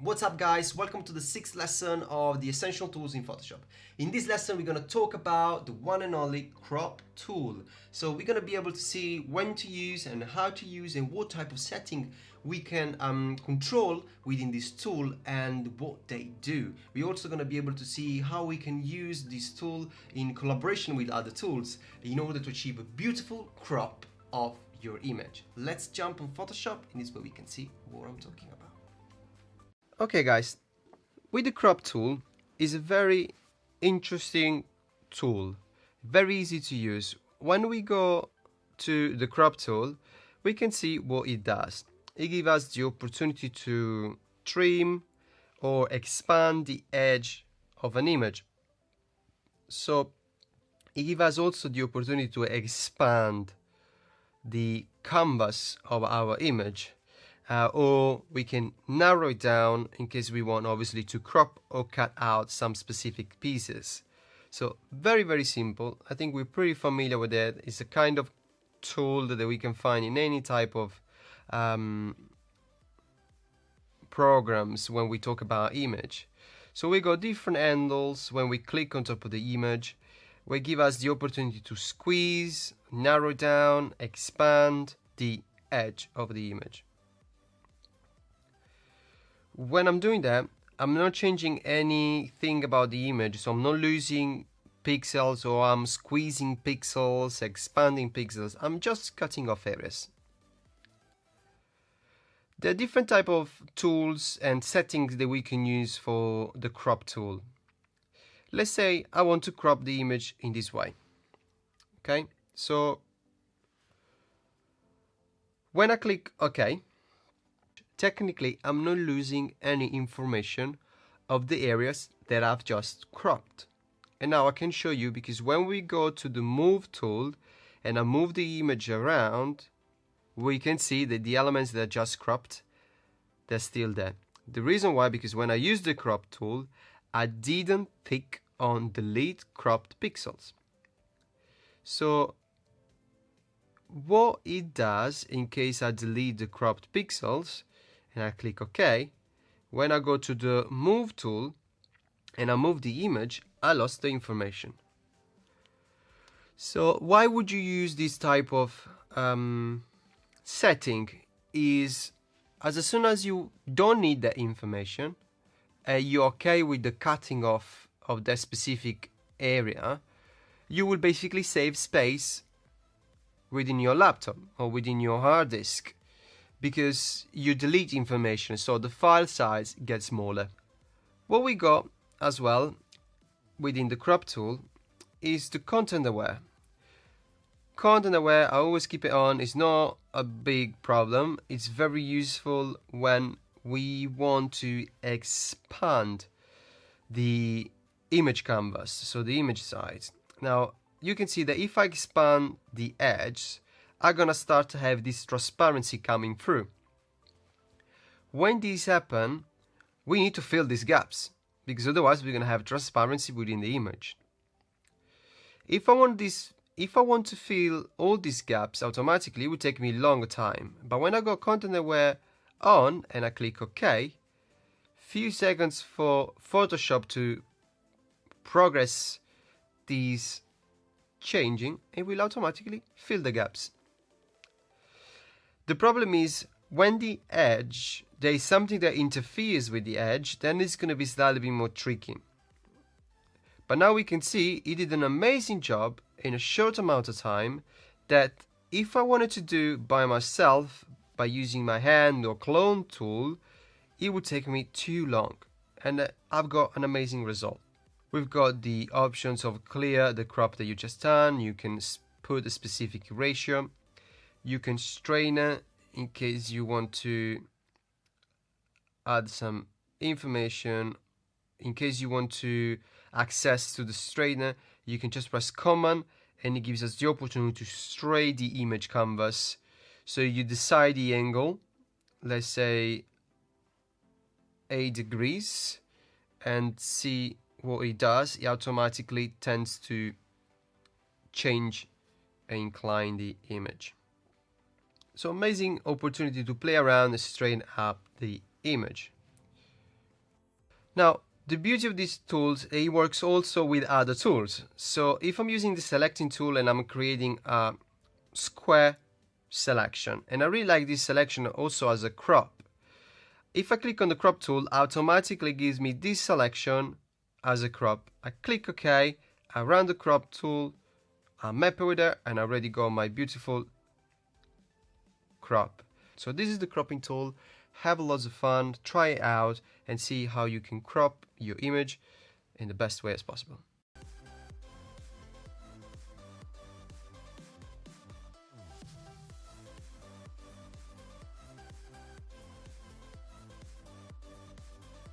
What's up guys, welcome to the 6th lesson of the essential tools in Photoshop. In this lesson we're going to talk about the one and only crop tool. So we're going to be able to see when to use and how to use and what type of setting we can control within this tool and what they do. We're also going to be able to see how we can use this tool in collaboration with other tools in order to achieve a beautiful crop of your image. Let's jump on Photoshop and this is where we can see what I'm talking about. Okay guys, with the crop tool is a very interesting tool, very easy to use. When we go to the crop tool, we can see what it does. It gives us the opportunity to trim or expand the edge of an image. So it gives us also the opportunity to expand the canvas of our image. Or we can narrow it down in case we want obviously to crop or cut out some specific pieces. So very simple. I think we're pretty familiar with it. It's a kind of tool that we can find in any type of programs when we talk about image. So we got different handles. When we click on top of the image, we give us the opportunity to squeeze, narrow down, expand the edge of the image. When I'm doing that, I'm not changing anything about the image, so I'm not losing pixels or I'm squeezing pixels, expanding pixels. I'm just cutting off areas. There are different type of tools and settings that we can use for the crop tool. Let's say I want to crop the image in this way. Okay, so when I click OK, technically I'm not losing any information of the areas that I've just cropped. And now I can show you, because when we go to the move tool and I move the image around, we can see that the elements that I just cropped, they're still there. The reason why, because when I use the crop tool, I didn't click on delete cropped pixels. So what it does in case I delete the cropped pixels and I click OK, when I go to the move tool and I move the image, I lost the information. So why would you use this type of setting? Is as soon as you don't need that information, you're okay with the cutting off of that specific area, you will basically save space within your laptop or within your hard disk, because you delete information, so the file size gets smaller. What we got as well within the crop tool is the content aware. Content aware, I always keep it on. It's not a big problem. It's very useful when we want to expand the image canvas, so the image size. Now you can see that if I expand the edge, I'm gonna start to have this transparency coming through. When these happen, we need to fill these gaps, because otherwise we're gonna have transparency within the image. If I want to fill all these gaps automatically, it would take me a longer time. But when I go content aware on and I click OK, few seconds for Photoshop to progress these changing, it will automatically fill the gaps. The problem is when the edge, there is something that interferes with the edge, then it's going to be slightly bit more tricky. But now we can see it did an amazing job in a short amount of time, that if I wanted to do by myself, by using my hand or clone tool, it would take me too long. And I've got an amazing result. We've got the options of clear the crop that you just done. You can put a specific ratio. You can strain it in case you want to add some information. In case you want to access to the straightener, you can just press Command and it gives us the opportunity to straighten the image canvas. So you decide the angle, let's say 8 degrees, and see what it does. It automatically tends to change and incline the image. So amazing opportunity to play around and straighten up the image. Now, the beauty of these tools, it works also with other tools. So if I'm using the selecting tool and I'm creating a square selection, and I really like this selection also as a crop, if I click on the crop tool, automatically gives me this selection as a crop. I click OK, I run the crop tool, I'm happy with it, and I already got my beautiful crop. So this is the cropping tool. Have lots of fun, try it out, and see how you can crop your image in the best way as possible.